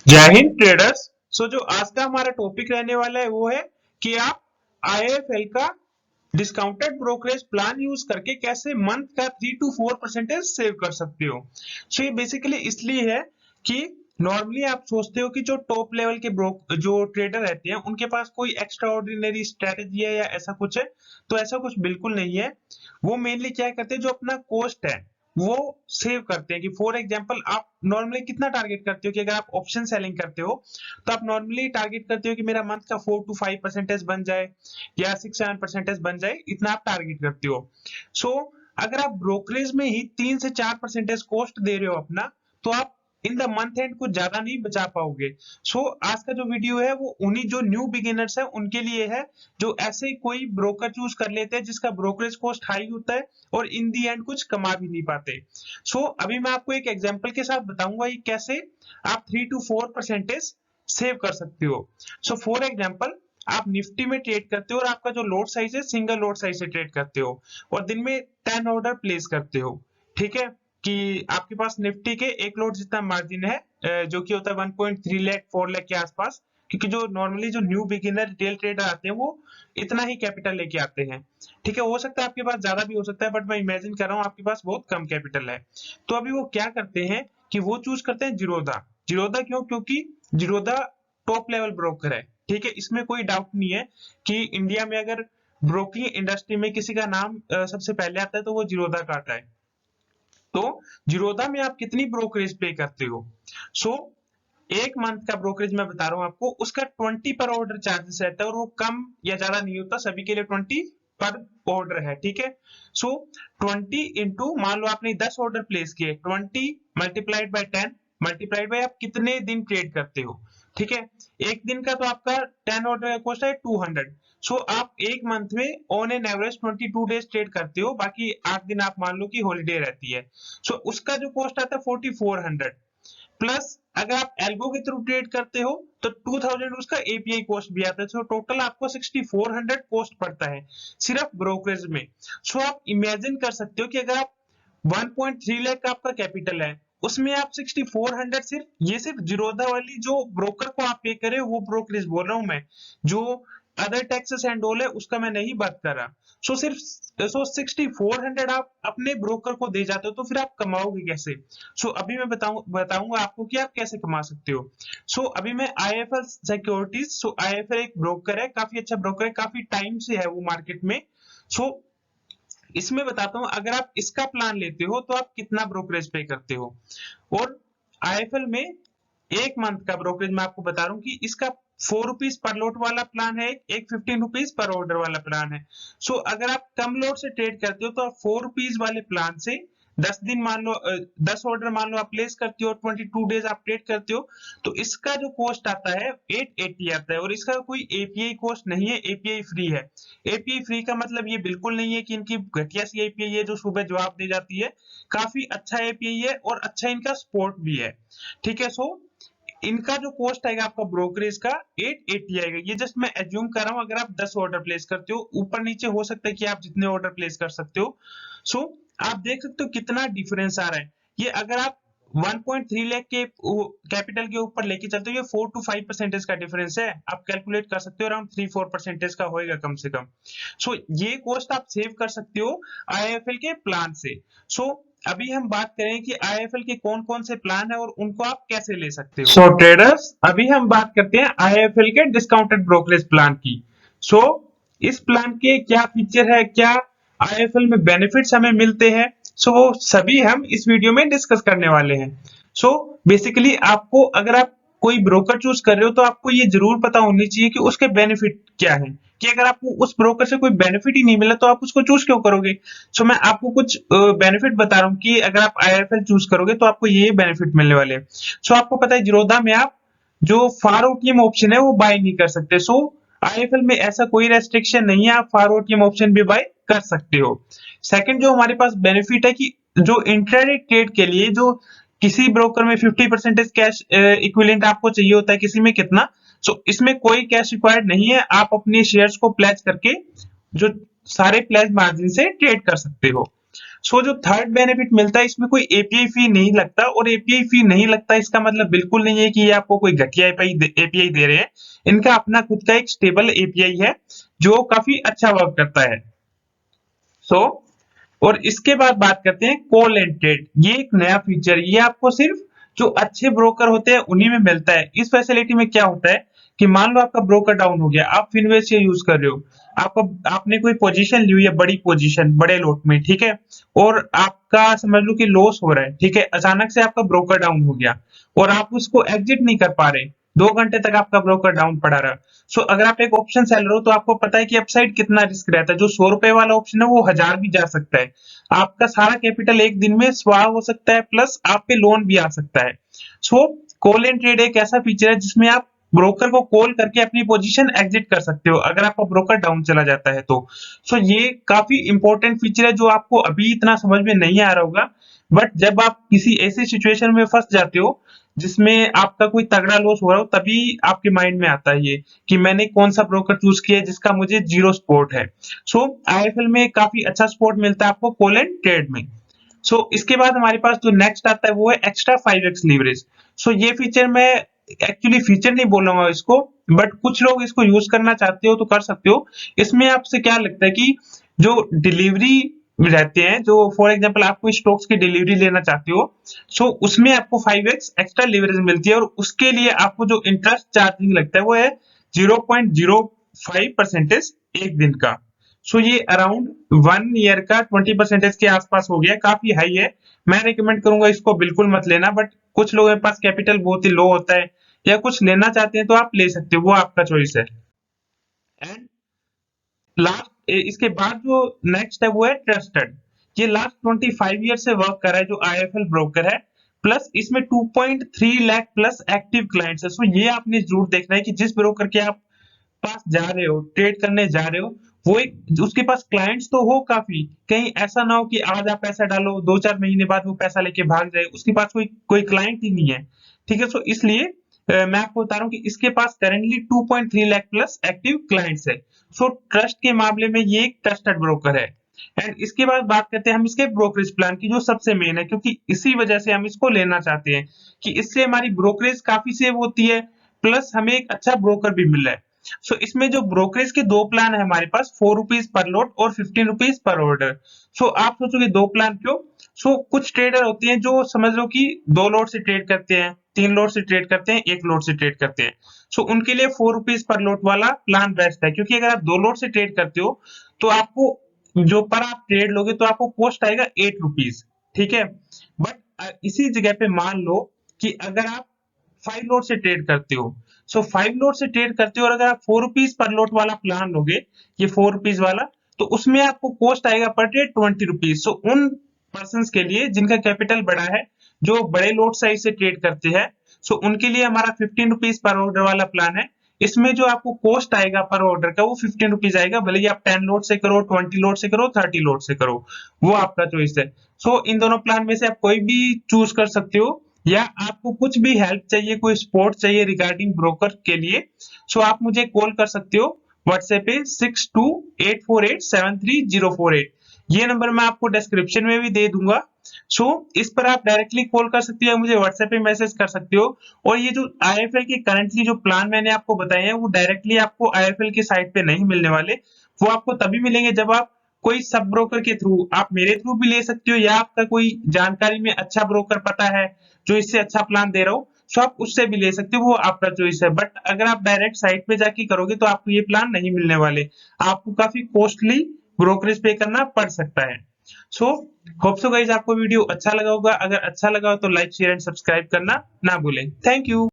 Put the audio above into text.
जय हिंद ट्रेडर्स। जो आज का हमारा टॉपिक रहने वाला है वो है कि आप आईएफएल का डिस्काउंटेड ब्रोकरेज प्लान यूज करके कैसे मंथ का 3 to 4% सेव कर सकते हो। ये बेसिकली इसलिए है कि नॉर्मली आप सोचते हो कि जो टॉप लेवल के जो ट्रेडर रहते हैं उनके पास कोई एक्स्ट्रा ऑर्डिनरी स्ट्रेटेजी है या ऐसा कुछ है, तो ऐसा कुछ बिल्कुल नहीं है। वो मेनली क्या करते हैं, जो अपना कॉस्ट है वो सेव करते हैं। कि फॉर एग्जांपल आप नॉर्मली कितना टारगेट करते हो कि अगर आप ऑप्शन सेलिंग करते हो तो आप नॉर्मली टारगेट करते हो कि मेरा मंथ का 4 to 5% बन जाए या 6-7% बन जाए, इतना आप टारगेट करते हो। अगर आप ब्रोकरेज में ही 3 से 4% कॉस्ट दे रहे हो अपना, तो आप इन द मंथ एंड कुछ ज्यादा नहीं बचा पाओगे। आज का जो वीडियो है वो उन्हीं जो न्यू बिगिनर्स है उनके लिए है, जो ऐसे ही कोई ब्रोकर चूज कर लेते हैं जिसका ब्रोकरेज कॉस्ट हाई होता है और इन दी एंड कुछ कमा भी नहीं पाते। अभी मैं आपको एक एग्जांपल के साथ बताऊंगा ये कैसे आप 3 to 4% सेव कर सकते हो। फॉर एग्जांपल आप निफ्टी में ट्रेड करते हो और आपका जो लोड साइज है सिंगल लोड साइज से ट्रेड करते हो और दिन में 10 ऑर्डर प्लेस करते हो। ठीक है कि आपके पास निफ्टी के एक लोड जितना मार्जिन है, जो कि होता है 1.3 लाख 4 लाख के आसपास, क्योंकि जो नॉर्मली जो न्यू बिगिनर रिटेल ट्रेडर आते हैं वो इतना ही कैपिटल लेके आते हैं। ठीक है, हो सकता है आपके पास ज्यादा भी हो सकता है, बट मैं इमेजिन कर रहा हूँ आपके पास बहुत कम कैपिटल है। तो अभी वो क्या करते हैं कि वो चूज करते हैं जीरोधा। जीरोधा क्यों? क्योंकि जीरोधा टॉप लेवल ब्रोकर है। ठीक है, इसमें कोई डाउट नहीं है कि इंडिया में अगर ब्रोकिंग इंडस्ट्री में किसी का नाम सबसे पहले आता है तो वो जीरोधा का आता है। तो जीरोधा में आप कितनी ब्रोकरेज पे करते हो? सो एक मंथ का ब्रोकरेज मैं बता रहा हूँ आपको, उसका 20 पर ऑर्डर चार्जेस रहता है और वो कम या ज्यादा नहीं होता, सभी के लिए 20 पर ऑर्डर है। ठीक है, 20 इंटू, मान लो आपने 10 ऑर्डर प्लेस किए, 20 मल्टीप्लाइड बाय 10 मल्टीप्लाइड बाय आप कितने दिन ट्रेड करते हो। ठीक है, एक दिन का तो आपका 10 ऑर्डर का कॉस्ट है 200। आप एक मंथ में on an average 22 days trade करते हो, बाकी 8 दिन आप मान लो कि हॉलीडे रहती है। उसका जो कॉस्ट आता है 4400 प्लस अगर आप एल्गो के थ्रू ट्रेड करते हो तो 2000 उसका एपीआई कॉस्ट भी आता है। टोटल आपको 6400 कॉस्ट पड़ता है सिर्फ ब्रोकरेज में। आप इमेजिन कर सकते हो कि अगर आप 1.3 लाख का आपका कैपिटल है, उसमें आप 6400 सिर्फ जीरोधा वाली जो ब्रोकर को आप पे करे वो ब्रोकरेज बोल रहा हूं मैं, जो अदर टैक्सेस एंड ऑल है उसका मैं नहीं बात कर रहा। सिर्फ 6400 आप अपने ब्रोकर को दे जाते हो, तो फिर आप कमाओगे कैसे? अभी मैं बताऊंगा आपको कि आप कैसे कमा सकते हो। अभी मैं आईएफएल सिक्योरिटीज, आईएफएल एक ब्रोकर है, काफी अच्छा ब्रोकर है, काफी टाइम से है वो मार्केट में। सो इसमें बताता हूं, अगर आप इसका प्लान लेते हो तो आप कितना ब्रोकरेज पे करते हो। और आईएफएल में एक मंथ का ब्रोकरेज मैं आपको बता रहा हूँ कि इसका 4 रुपीज पर लोट वाला प्लान है, एक 15 रुपीज पर ऑर्डर वाला प्लान है। अगर आप कम लोट से ट्रेड करते हो तो आप 4 रुपीज वाले प्लान से 10 दिन मान लो, 10 ऑर्डर मान लो आप प्लेस करते हो, 22 डेज आप ट्रेड करते हो, तो इसका जो कॉस्ट आता है 880 आता है। और इसका कोई एपीआई कॉस्ट नहीं है, एपीआई फ्री है। एपीआई फ्री का मतलब ये बिल्कुल नहीं है कि इनकी घटिया सी एपीआई है जो सुबह जवाब दे जाती है। काफी अच्छा एपीआई है और अच्छा इनका सपोर्ट भी है। ठीक है, इनका जो कॉस्ट आएगा आपका ब्रोकरेज का 880 आएगा। ये जस्ट मैं एज्यूम कर रहा हूं, अगर आप 10 ऑर्डर प्लेस करते हो, ऊपर नीचे हो सकता है कि आप जितने ऑर्डर प्लेस कर सकते हो। सो आप देख सकते हो कितना डिफरेंस आ रहा है। ये अगर आप 1.3 लाख के कैपिटल के ऊपर लेके चलते हो, ये 4 to 5% का डिफरेंस है। आप कैलकुलेट कर सकते हो, अराउंड 3-4% का होएगा कम से कम। ये कॉस्ट आप सेव कर सकते हो आईएफएल के प्लान से। अभी हम बात करें कि आईएफएल के कौन कौन से प्लान है और उनको आप कैसे ले सकते हो। ट्रेडर्स, अभी हम बात करते हैं आईएफएल के डिस्काउंटेड ब्रोकरेज प्लान की। सो इस प्लान के क्या फीचर है, क्या आईएफएल में बेनिफिट्स हमें मिलते हैं, वो सभी हम इस वीडियो में डिस्कस करने वाले हैं। बेसिकली आपको, अगर आप कोई ब्रोकर चूज कर रहे हो तो आपको ये जरूर पता होनी चाहिए कि उसके बेनिफिट क्या है। कि अगर आपको उस ब्रोकर से कोई बेनिफिट ही नहीं मिला तो आप उसको चूज क्यों करोगे। मैं आपको कुछ बेनिफिट बता रहा हूँ कि अगर आप आईएफएल चूज करोगे तो आपको ये बेनिफिट मिलने वाले हैं। आपको पता है जीरोधा में आप जो फार ओटीएम ऑप्शन है वो बाय नहीं कर सकते। आईएफएल में ऐसा कोई रेस्ट्रिक्शन नहीं है, आप फार ओटीएम ऑप्शन भी बाय कर सकते हो। सेकंड जो हमारे पास बेनिफिट है कि जो इंट्राडे ट्रेड के लिए जो किसी ब्रोकर में 50% कैश इक्विवेलेंट आपको चाहिए होता है, किसी में कितना, इसमें कोई कैश रिक्वायर्ड नहीं है। आप अपने शेयर्स को प्लेज करके जो सारे प्लेज मार्जिन से ट्रेड कर सकते हो। सो जो थर्ड बेनिफिट मिलता है इसमें कोई एपीआई फी नहीं लगता, और एपीआई फी नहीं लगता इसका मतलब बिल्कुल नहीं है कि ये आपको कोई घटिया एपीआई दे रहे हैं। इनका अपना खुद का एक स्टेबल एपीआई है जो काफी अच्छा वर्क करता है। सो और इसके बाद बात करते हैं कॉल एंड ट्रेड। ये एक नया फीचर, ये आपको सिर्फ जो अच्छे ब्रोकर होते हैं उन्हीं में मिलता है। इस फैसिलिटी में क्या होता है कि मान लो आपका ब्रोकर डाउन हो गया, आप फिनवेस ये यूज कर रहे हो, आपने कोई पोजीशन ली हुई है, बड़ी पोजीशन बड़े लोट में, ठीक है, और आपका समझ लो कि लॉस हो रहा है, ठीक है, अचानक से आपका ब्रोकर डाउन हो गया और आप उसको एग्जिट नहीं कर पा रहे, 2 घंटे तक आपका ब्रोकर डाउन पड़ा रहा। सो अगर आप एक ऑप्शन सेलर हो तो आपको पता है कि अपसाइड कितना रिस्क रहता है। जो 100 रुपए वाला ऑप्शन है वो 1000 भी जा सकता है। आपका सारा कैपिटल एक दिन में स्वाह हो सकता है, प्लस आप पे लोन भी आ सकता है। सो कॉल एंड ट्रेड एक ऐसा फीचर है जिसमें आप ब्रोकर को कॉल करके अपनी पोजीशन एग्जिट कर सकते हो अगर आपका ब्रोकर डाउन चला जाता है तो। सो ये काफी इंपॉर्टेंट फीचर है जो आपको अभी इतना समझ में नहीं आ रहा होगा, बट जब आप किसी ऐसी सिचुएशन में फंस जाते हो जिसमें आपका कोई तगड़ा लॉस हो रहा हो, तभी आपके माइंड में आता है ये कि मैंने कौन सा ब्रोकर चूज किया जिसका मुझे जीरो सपोर्ट है। सो आईएफएल में काफी अच्छा सपोर्ट मिलता है आपको कॉल एंड ट्रेड में। सो इसके बाद हमारे पास जो नेक्स्ट आता है वो है एक्स्ट्रा 5x लीवरेज। सो ये फीचर मैं एक्चुअली फीचर नहीं बोलूंगा इसको, बट कुछ लोग इसको यूज करना चाहते हो तो कर सकते हो। इसमें आपसे क्या लगता है कि जो डिलीवरी रहते हैं, जो फॉर एग्जांपल आप कोई स्टॉक्स की डिलीवरी लेना चाहते हो, सो उसमें आपको 5x एक्स्ट्रा लीवरेज मिलती है, और उसके लिए आपको जो इंटरेस्ट चार्जिंग लगता है वो है 0.05% एक दिन का। सो ये अराउंड 1 ईयर का 20% के आसपास हो गया, काफी हाई है। मैं रिकमेंड करूंगा इसको बिल्कुल मत लेना, बट कुछ लोगों के पास कैपिटल बहुत ही लो होता है या कुछ लेना चाहते हैं तो आप ले सकते हो, वो आपका चॉइस है। एंड लास्ट इसके बाद जो नेक्स्ट है वो है ट्रस्टेड। ये लास्ट 25 ईयर से वर्क कर रहा है जो आईएफएल ब्रोकर है, प्लस इसमें 2.3 लाख प्लस एक्टिव क्लाइंट्स है। सो ये आपने जरूर देखना है कि जिस ब्रोकर के आप पास जा रहे हो, ट्रेड करने जा रहे हो, वो एक उसके पास क्लाइंट्स तो हो काफी, कहीं ऐसा ना हो कि आज आप पैसा डालो 2-4 महीने बाद वो पैसा लेके भाग जाए, उसके पास कोई कोई क्लाइंट ही नहीं है, ठीक है। सो इसलिए मैं आपको बता रहा हूँ कि इसके पास currently 2.3 lakh plus active clients है। सो ट्रस्ट के मामले में ये एक ट्रस्टेड ब्रोकर है। एंड इसके बाद बात करते हैं हम इसके ब्रोकरेज प्लान की, जो सबसे मेन है, क्योंकि इसी वजह से हम इसको लेना चाहते हैं कि इससे हमारी ब्रोकरेज काफी सेव होती है, प्लस हमें एक अच्छा ब्रोकर भी मिल रहा है। सो इसमें जो ब्रोकरेज के 2 प्लान है हमारे पास, 4 रुपीज पर लोट और 15 रुपीज पर ऑर्डर। सो आप सोचोगे 2 प्लान क्यों? सो कुछ ट्रेडर होते हैं जो समझ लो कि 2 लोट से ट्रेड करते हैं, 3 लोट से ट्रेड करते हैं, 1 लोट से ट्रेड करते हैं। सो उनके लिए 4 रुपीज पर लोट वाला प्लान बेस्ट है, क्योंकि अगर आप 2 लोट से ट्रेड करते हो तो आपको जो पर आप ट्रेड लोगे तो आपको कॉस्ट आएगा 8 रुपीज, ठीक है। बट इसी जगह पे मान लो कि अगर आप 5 लोट से ट्रेड करते हो, सो 5 लोट से ट्रेड करते हो और अगर आप 4 रुपीज पर लोट वाला प्लान लोगे, ये 4 रुपीज वाला, तो उसमें आपको कॉस्ट आएगा पर ट्रेड 20 रुपीज। सो उन पर्सन के लिए जिनका कैपिटल बड़ा है, जो बड़े लोट साइज से ट्रेड करते हैं, सो उनके लिए हमारा 15 रुपीज पर ऑर्डर वाला प्लान है। इसमें जो आपको कॉस्ट आएगा पर ऑर्डर का वो 15 रुपीज आएगा, भले ही आप 10 लोट से करो, 20 लोट से करो, 30 लोट से करो, वो आपका चॉइस है। सो इन दोनों प्लान में से आप कोई भी चूज कर सकते हो, या आपको कुछ भी हेल्प चाहिए, कोई सपोर्ट चाहिए रिगार्डिंग ब्रोकर के लिए, सो आप मुझे कॉल कर सकते हो व्हाट्सएप पे 6284873048। ये नंबर मैं आपको डिस्क्रिप्शन में भी दे दूंगा। सो इस पर आप डायरेक्टली कॉल कर सकते हो या मुझे व्हाट्सएप पे मैसेज कर सकते हो। और ये जो आईएफएल के करंटली जो प्लान मैंने आपको बताए हैं वो डायरेक्टली आपको आईएफएल की साइट पे नहीं मिलने वाले, वो आपको तभी मिलेंगे जब आप कोई सब ब्रोकर के थ्रू, आप मेरे थ्रू भी ले सकते हो, या आपका कोई जानकारी में अच्छा ब्रोकर पता है जो इससे अच्छा प्लान दे रहा हो, सो आप उससे भी ले सकते हो, वो आपका चॉइस है। बट अगर आप डायरेक्ट साइट पे जाके करोगे तो आपको ये प्लान नहीं मिलने वाले, आपको काफी कॉस्टली ब्रोकरेज पे करना पड़ सकता है। सो होप सो गाइस आपको वीडियो अच्छा लगा होगा। अगर अच्छा लगा हो तो लाइक शेयर एंड सब्सक्राइब करना ना भूलें। Thank you.